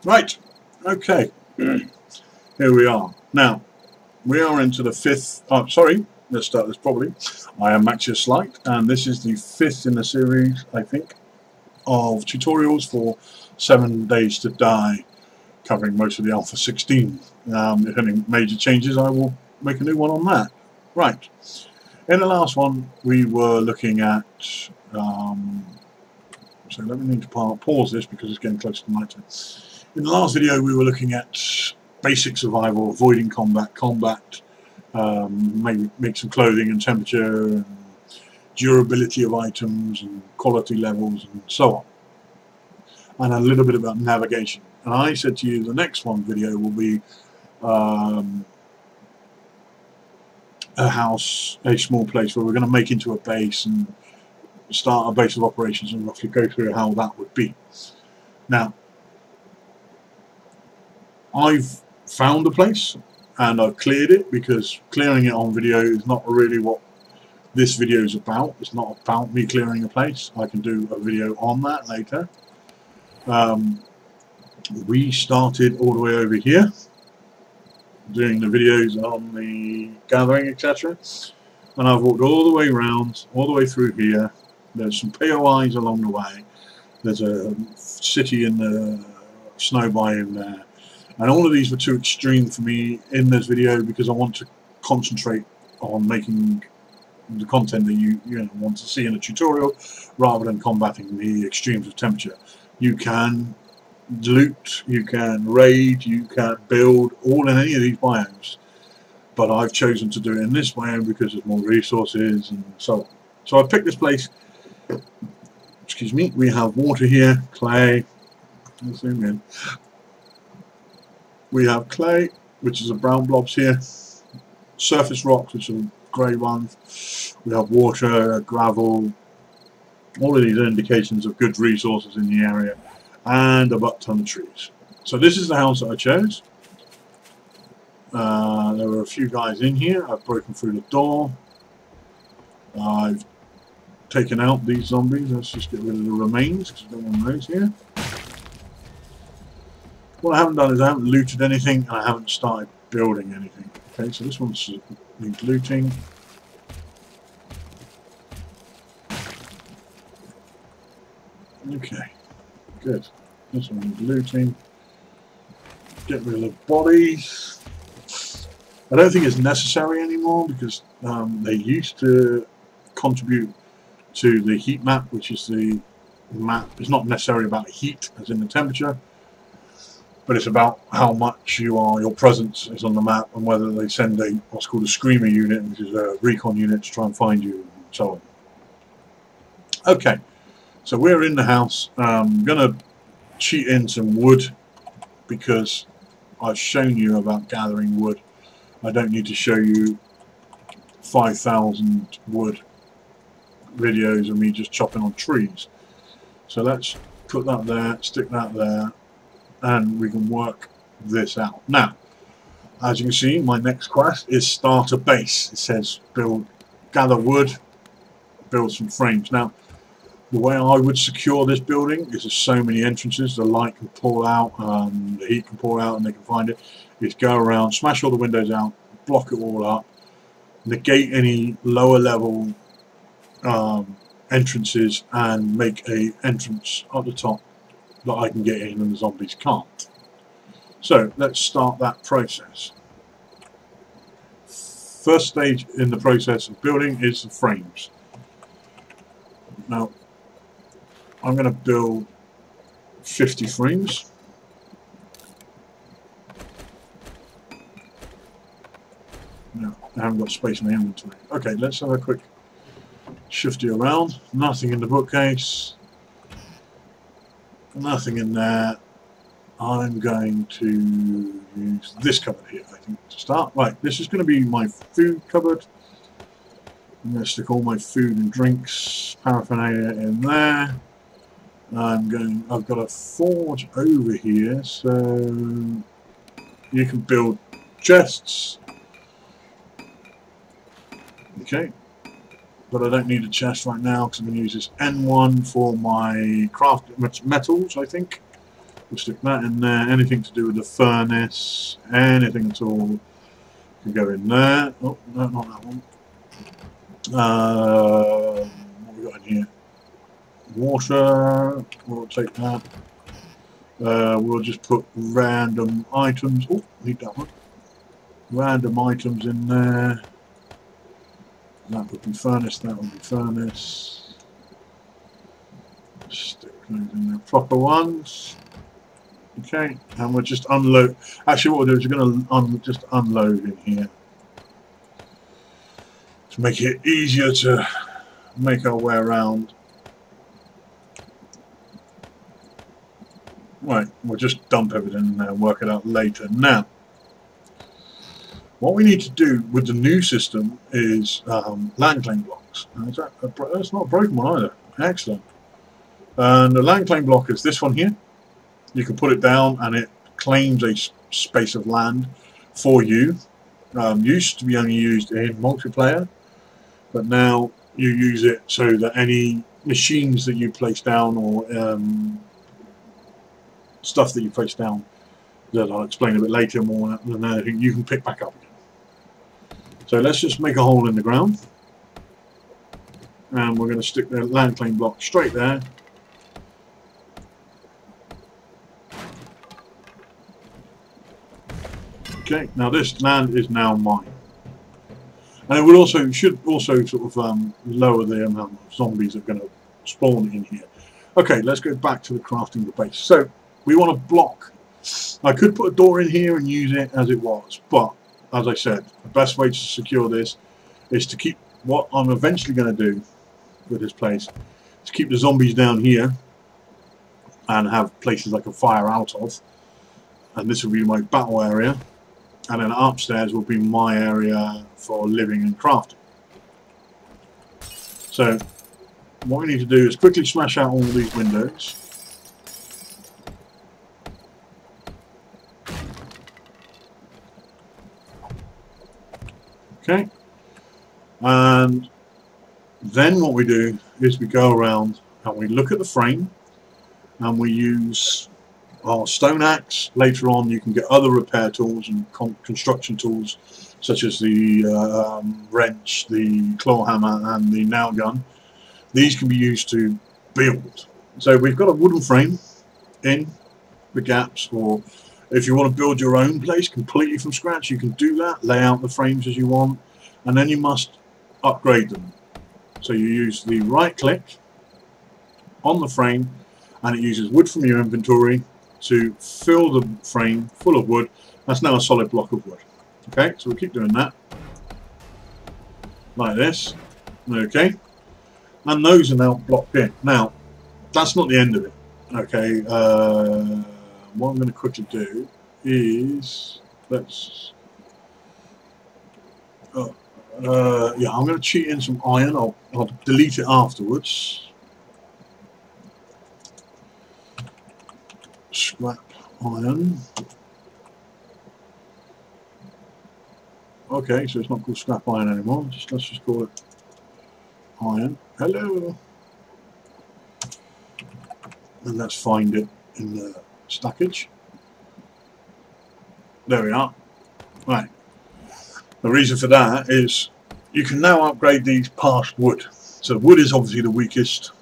Right, okay, here we are. Now, we are into the fifth, oh sorry, let's start this properly. I am Maxius Light, and this is the fifth in the series, I think, of tutorials for 7 Days to Die, covering most of the Alpha 16. If any major changes, I will make a new one on that. Right, in the last one, we were looking at, so let me need to pause this because it's getting close to night time. In the last video we were looking at basic survival, avoiding combat, maybe make some clothing and temperature, and durability of items and quality levels and so on. And a little bit about navigation. And I said to you the next one video will be a house, a small place where we're going to make into a base and start a base of operations and roughly go through how that would be. Now, I've found a place and I've cleared it, because clearing it on video is not really what this video is about. It's not about me clearing a place. I can do a video on that later. We started all the way over here doing the videos on the gathering, etc. And I've walked all the way around, all the way through here. There's some POIs along the way. There's a city in the snow biome there. And all of these were too extreme for me in this video, because I want to concentrate on making the content that you want to see in a tutorial, rather than combating the extremes of temperature. You can loot, you can raid, you can build, all in any of these biomes. But I've chosen to do it in this biome because there's more resources and so on. So I picked this place. Excuse me. We have water here, clay. Let's zoom in. We have clay, which is a brown blobs here. Surface rocks, which are grey ones. We have water, gravel. All of these are indications of good resources in the area, and a butt ton of trees. So this is the house that I chose. There were a few guys in here. I've broken through the door. I've taken out these zombies. Let's just get rid of the remains, because I don't want those here. What I haven't done is I haven't looted anything, and I haven't started building anything. Okay, so this one needs looting. Okay, good. This one needs looting. Get rid of the bodies. I don't think it's necessary anymore, because they used to contribute to the heat map, which is the map. It's not necessarily about heat as in the temperature, but it's about how much your presence is on the map, and whether they send a what's called a screamer unit, which is a recon unit, to try and find you and so on. Okay, so we're in the house. I'm going to cheat in some wood, because I've shown you about gathering wood. I don't need to show you 5,000 wood videos of me just chopping on trees. So let's put that there, stick that there, and we can work this out. Now, as you can see, my next quest is start a base. It says gather wood, build some frames. Now, the way I would secure this building is there's so many entrances. The light can pour out, the heat can pour out, and they can find it. Is go around, smash all the windows out, block it all up, negate any lower level entrances, and make a entrance at the top that I can get in and the zombies can't. So let's start that process. First stage in the process of building is the frames. Now I'm going to build 50 frames. No, I haven't got space in my inventory. Okay, let's have a quick shifty around. Nothing in the bookcase. Nothing in there. I'm going to use this cupboard here, I think, to start. Right, this is going to be my food cupboard. I'm going to stick all my food and drinks, paraphernalia in there. I've got a forge over here, so you can build chests. Okay, but I don't need a chest right now because I'm going to use this N1 for my craft metals, I think. We'll stick that in there. Anything to do with the furnace, anything at all, can go in there. Oh, no, not that one. What have we got in here? Water. We'll take that. We'll just put random items. Oh, need that one. Random items in there. That would be furnace. That would be furnace. Stick those in there. Proper ones. Okay, and we'll just unload. Actually, what we'll do is we're going to just unload in here to make it easier to make our way around. Right, we'll just dump everything in there and work it out later. Now, what we need to do with the new system is land claim blocks. That's not a broken one either. Excellent. And the land claim block is this one here. You can put it down and it claims a space of land for you. Used to be only used in multiplayer, but now you use it so that any machines that you place down or stuff that you place down that I'll explain a bit later more than anything, you can pick back up again. So let's just make a hole in the ground, and we're going to stick the land claim block straight there. Okay, now this land is now mine, and it will also should also sort of lower the amount of zombies that are going to spawn in here. Okay, let's go back to the crafting the base. So we want to block. I could put a door in here and use it as it was, but as I said, the best way to secure this is to keep what I'm eventually going to do with this place is keep the zombies down here and have places I can fire out of, and this will be my battle area. And then upstairs will be my area for living and crafting. So what we need to do is quickly smash out all these windows. Okay. And then what we do is we go around and we look at the frame and we use our stone axe. Later on you can get other repair tools and construction tools such as the wrench, the claw hammer and the nail gun. These can be used to build. So we've got a wooden frame in the gaps, or if you want to build your own place completely from scratch, you can do that, lay out the frames as you want, and then you must upgrade them. So you use the right click on the frame and it uses wood from your inventory to fill the frame full of wood. That's now a solid block of wood. Okay, so we'll keep doing that like this. Okay, and those are now blocked in. Now that's not the end of it. Okay, what I'm going to quickly do is let's yeah, I'm going to cheat in some iron. I'll delete it afterwards. Scrap iron. Okay, so it's not called scrap iron anymore. Let's just call it iron. Hello. And let's find it in the stackage. There we are. Right. The reason for that is you can now upgrade these past wood. So wood is obviously the weakest,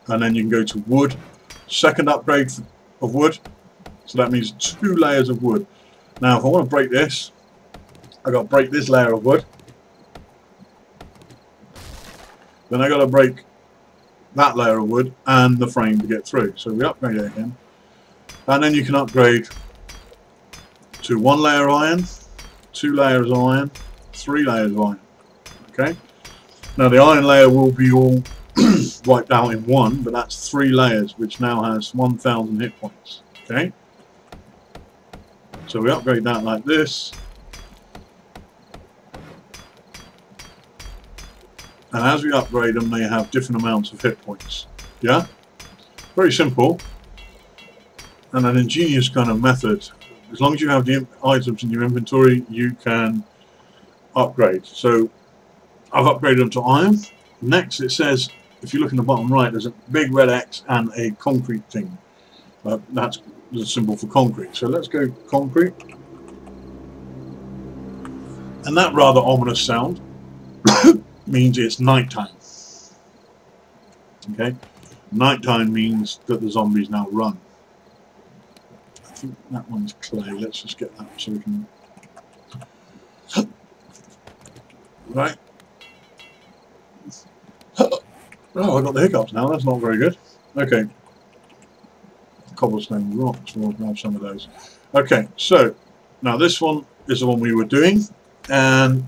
and then you can go to wood. Second upgrade of wood. So that means 2 layers of wood. Now if I want to break this, I've got to break this layer of wood. Then I've got to break that layer of wood and the frame to get through. So we upgrade it again. And then you can upgrade to 1 layer of iron, 2 layers of iron, 3 layers of iron. Okay. Now the iron layer will be all wiped out in one, but that's 3 layers, which now has 1,000 hit points. Okay. So we upgrade that like this. And as we upgrade them, they have different amounts of hit points. Yeah? Very simple. And an ingenious kind of method. As long as you have the items in your inventory, you can upgrade. So I've upgraded them to iron. Next it says, if you look in the bottom right, there's a big red X and a concrete thing. That's the symbol for concrete. So let's go concrete. And that rather ominous sound means it's nighttime. Okay? Nighttime means that the zombies now run. I think that one's clay. Let's just get that so we can... Right. Oh, I got the hiccups now. That's not very good. Okay. Cobblestone rocks. We'll have some of those. Okay, so now this one is the one we were doing, and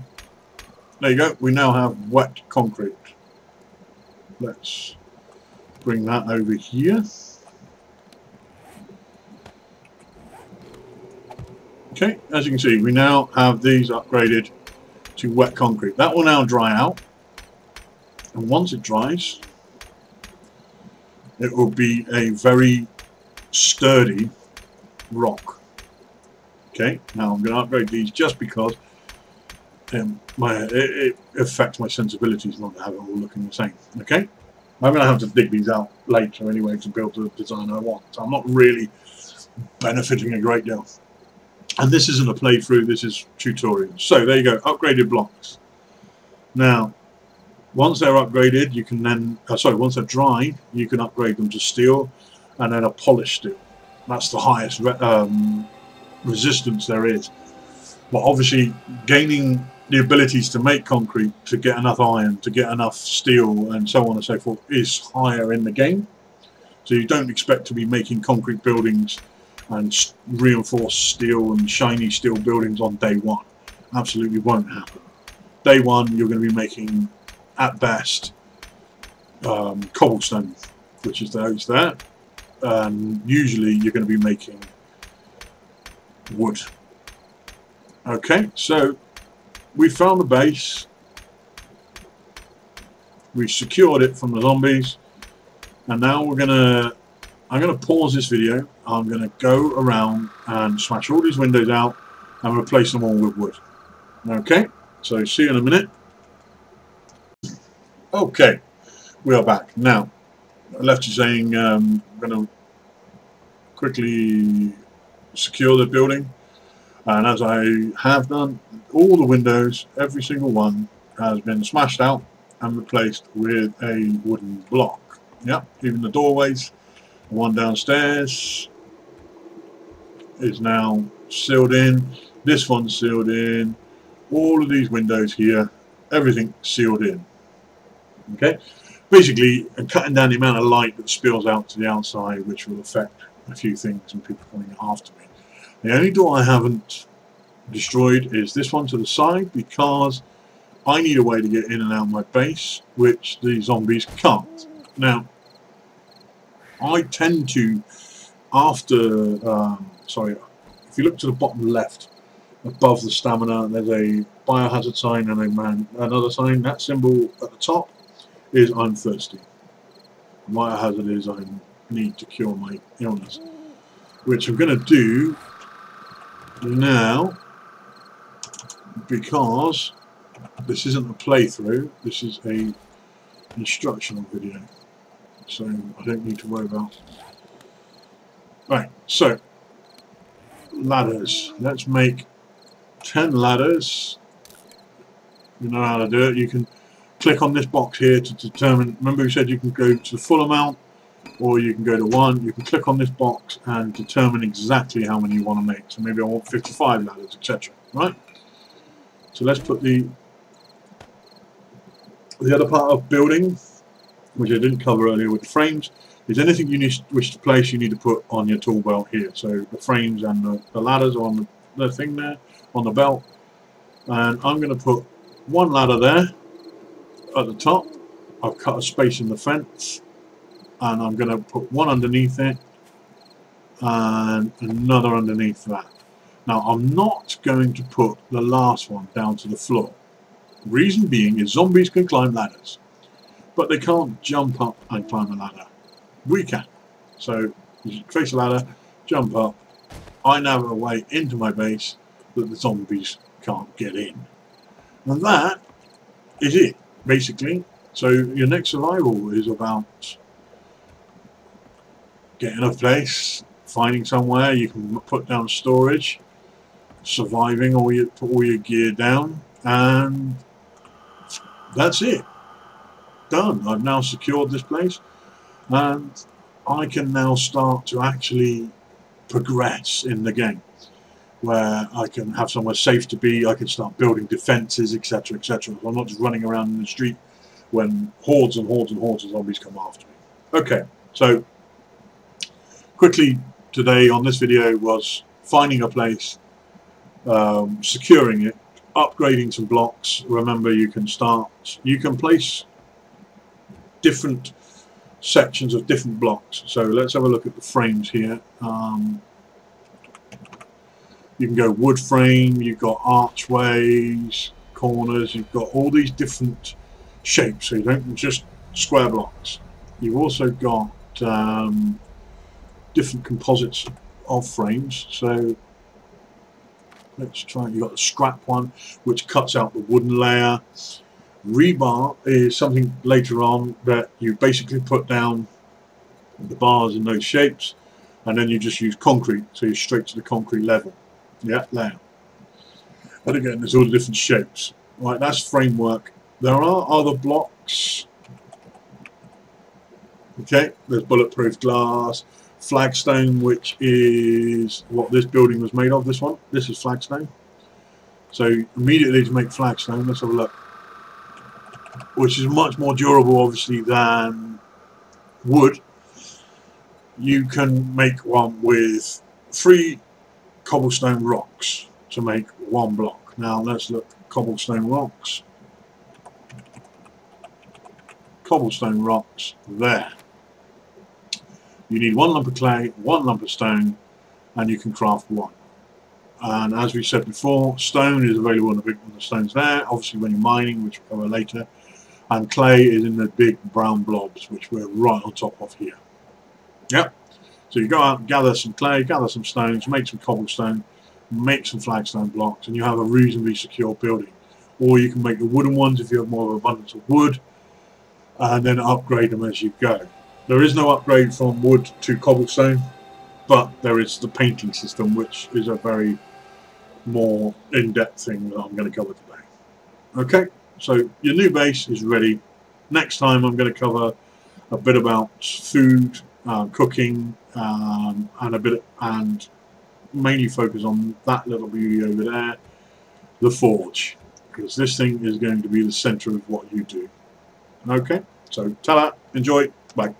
there you go. We now have wet concrete. Let's bring that over here. Okay, as you can see, we now have these upgraded to wet concrete. That will now dry out, and once it dries, it will be a very sturdy rock. Okay, now I'm going to upgrade these just because it affects my sensibilities not to have it all looking the same. Okay, I'm going to have to dig these out later anyway to build the design I want, so I'm not really benefiting a great deal. And this isn't a playthrough, this is tutorial. So there you go, upgraded blocks. Now once they're upgraded, you can then once they're dry, you can upgrade them to steel and then a polished steel. That's the highest resistance there is. But obviously gaining the abilities to make concrete, to get enough iron, to get enough steel and so on and so forth is higher in the game. So you don't expect to be making concrete buildings and reinforced steel and shiny steel buildings on day one. Absolutely won't happen. Day one you're going to be making at best cobblestone, which is those there. Usually you're going to be making wood. Okay, so we found the base, we secured it from the zombies, and now I'm gonna pause this video. I'm gonna go around and smash all these windows out and replace them all with wood. Okay, so see you in a minute. Okay, we are back. Now I left you saying I'm going to quickly secure the building, and as I have done, all the windows, every single one, has been smashed out and replaced with a wooden block. Yep, even the doorways, the one downstairs is now sealed in, this one's sealed in, all of these windows here, everything sealed in. Okay, basically I'm cutting down the amount of light that spills out to the outside, which will affect a few things and people coming after me. The only door I haven't destroyed is this one to the side, because I need a way to get in and out of my base, which the zombies can't. Now I tend to, after if you look to the bottom left above the stamina, there's a biohazard sign and another sign. That symbol at the top is I'm thirsty. Biohazard is I need to cure my illness, which I'm going to do now, because this isn't a playthrough, this is a instructional video, so I don't need to worry about. Right, so ladders. Let's make 10 ladders. You know how to do it. You can click on this box here to determine, remember we said you can go to the full amount or you can go to 1. You can click on this box and determine exactly how many you want to make. So maybe I want 55 ladders, etc. Right? So let's put the other part of building, which I didn't cover earlier with the frames, is anything you wish to place, you need to put on your tool belt here. So the frames and the ladders are on the thing there, on the belt. And I'm going to put one ladder there at the top. I've cut a space in the fence, and I'm going to put one underneath it and another underneath that. Now I'm not going to put the last one down to the floor. Reason being is zombies can climb ladders, but they can't jump up and climb a ladder. We can. So you trace a ladder, jump up, I now have a way into my base that the zombies can't get in. And that is it, basically. So your next survival is about getting a place, finding somewhere you can put down storage, surviving, put all your gear down, and that's it. Done. I've now secured this place, and I can now start to actually progress in the game, where I can have somewhere safe to be. I can start building defences, etc., etc. So I'm not just running around in the street when hordes and hordes and hordes of zombies come after me. Okay, so quickly today on this video was finding a place, securing it, upgrading some blocks. Remember, you can place different sections of different blocks. So let's have a look at the frames here. You can go wood frame, you've got archways, corners, you've got all these different shapes, so you don't just square blocks. You've also got different composites of frames. So let's try. You've got the scrap one, which cuts out the wooden layer. Rebar is something later on that you basically put down the bars in those shapes, and then you just use concrete, so you're straight to the concrete level. Yeah, there. And again, there's all the different shapes. Right, that's framework. There are other blocks. Okay, there's bulletproof glass, flagstone, which is what this building was made of. This is flagstone. So immediately to make flagstone, let's have a look. Which is much more durable, obviously, than wood. You can make one with 3 cobblestone rocks to make 1 block. Now let's look at cobblestone rocks. Cobblestone rocks there. You need 1 lump of clay, 1 lump of stone, and you can craft 1. And as we said before, stone is available in the big one. The stone's there, obviously when you're mining, which we'll cover later. And clay is in the big brown blobs, which we're right on top of here. Yep. So you go out and gather some clay, gather some stones, make some cobblestone, make some flagstone blocks, and you have a reasonably secure building. Or you can make the wooden ones if you have more of an abundance of wood, and then upgrade them as you go. There is no upgrade from wood to cobblestone, but there is the painting system, which is a very more in-depth thing that I'm going to cover today. Okay, so your new base is ready. Next time I'm going to cover a bit about food, cooking, and mainly focus on that little beauty over there, the forge, because this thing is going to be the center of what you do. Okay, so ta-da, enjoy, bye.